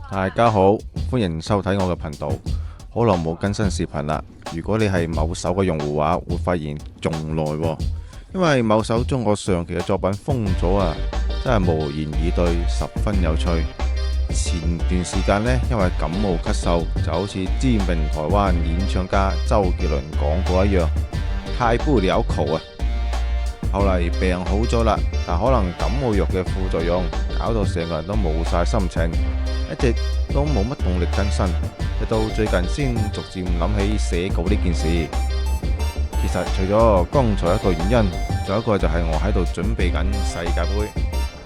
大家好，歡迎收睇我嘅頻道。好耐冇更新視頻啦。如果你係某手嘅用戶話，會發現仲耐喎，因為某手將我上期嘅作品封咗啊，真係無言以對，十分有趣。前段時間呢，因為感冒咳嗽，就好似知名台灣演唱家周杰倫講過一樣，太不了口啊。後嚟病好咗啦，但可能感冒藥嘅副作用搞到成個人都冇晒心情，一直都冇乜動力更新，直到最近先逐漸諗起寫稿呢件事。其實除咗剛才一個原因，仲有一個就係我喺度準備緊世界盃，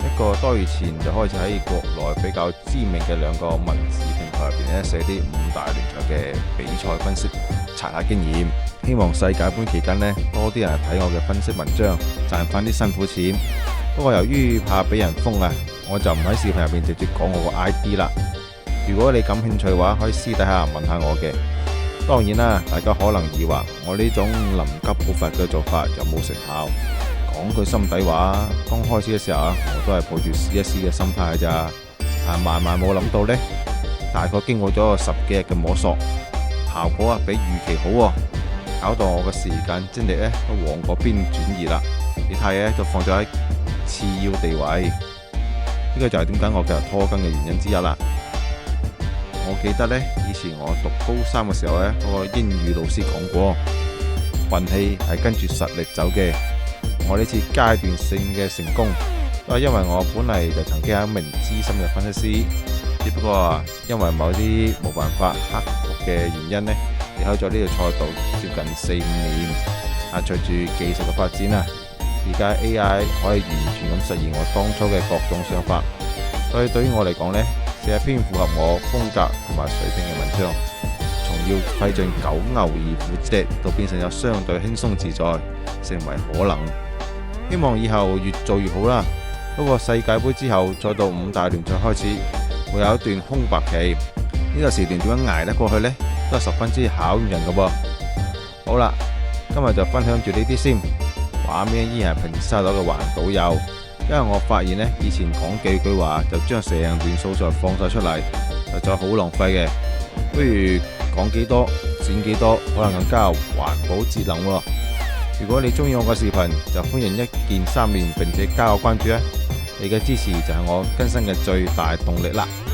一個多月前就開始喺國內比較知名嘅兩個文字平台入邊咧寫啲五大聯賽嘅比賽分析，查下經驗。希望世界盃期間呢，多啲人睇我嘅分析文章，賺翻啲辛苦錢。不過由於怕俾人封啊，我就唔喺視頻入邊直接講我個 ID 啦。如果你感興趣嘅話，可以私底下問下我嘅。當然啦，大家可能疑惑我呢種臨急抱佛嘅做法有冇成效。講句心底話，剛開始嘅時候啊，我都係抱住試一試嘅心態咋。慢慢冇諗到呢，大概經過咗10幾日嘅摸索，效果比預期好喎。搞到我嘅時間精力咧都往嗰邊轉移啦，你睇咧就放咗喺次要地位，呢個就係點解我繼續拖更嘅原因之一啦。我記得呢，以前我讀高3嘅時候呢，嗰個英語老師講過，運氣係跟住實力走嘅。我呢次階段性嘅成功，都係因為我本嚟就曾經係一名資深嘅分析師，只不過因為某啲冇辦法克服嘅原因呢，離開咗呢個賽道接近4-5年。隨住技術嘅發展啊，而家 AI 可以完全咁實現我當初嘅各種想法，所以對於我嚟講呢，寫一篇符合我風格同埋水平嘅文章，從要費盡九牛二虎之力，到變成有相對輕鬆自在，成為可能。希望以後越做越好啦。不過世界盃之後，再到5大聯賽開始，會有一段空白期。呢個時段點樣捱得過去呢？都係十分之考驗人㗎噃。好啦，今日就分享住呢啲先。畫面依然係平時收到嘅環島遊，因為我發現呢，以前講幾句話就將成段素材放晒出嚟，實在好浪費嘅。不如講幾多剪幾多，可能更加環保節能喎。如果你中意我嘅視頻，就歡迎一鍵3連並且加我關注啊！你嘅支持就係我更新嘅最大動力啦〜